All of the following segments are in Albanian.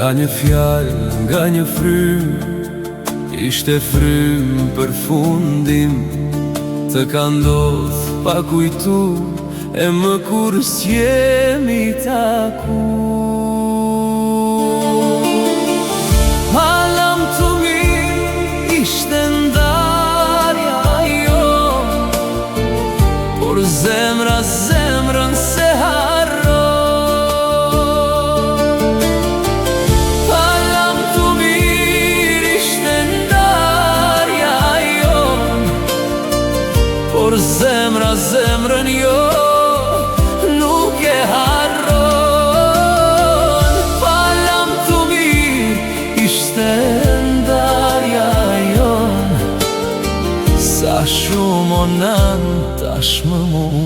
Nga një fjalë, nga një frym, ishte frym për fundim. Të ka ndodh pa kujtu, e më kur s'jemi taku. Malam të mirë ishte ndarja jo, por zemra zemrën se harron. Malam të mirë ishte ndarja jo, por zemra zemrën jo nuk e harron. Falam të mirë ishte ndarja jon, sa shumë o nan tash më mungon.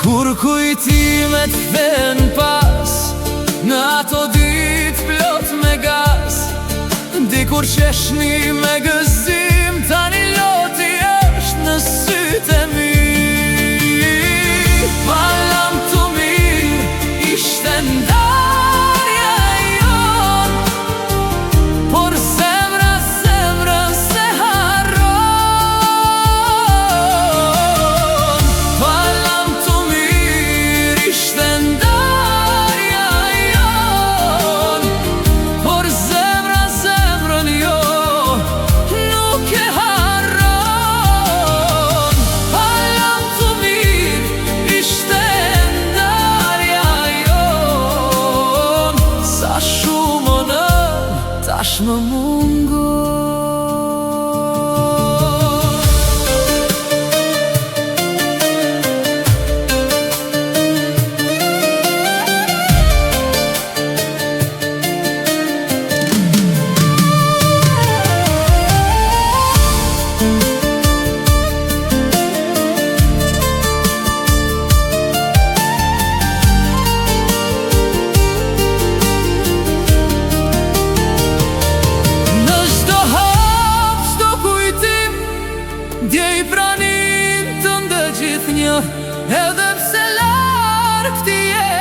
Kur kujtimet ven pas, në ato dit plot me gas, dikur qeshni me gëzim, tani loti është në sytë e mi. Malam të mirë ishte ndarja jon, por zemra zemrën se harron. Malam të mirë ishte ndarja jon, por zemra zemrën jo nuk e harron. Malam të mirë ishte ndarja jon, sa shumë o në tash më mungon. Djej pranin të ndë gjithnjë, edhe pse larg ti je,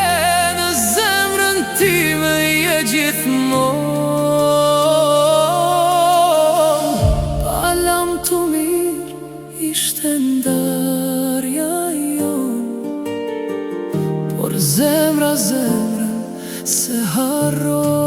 në zemrën time je gjithmonë. Malam të mirë ishte ndarja jon, por zemra zemrën se harron.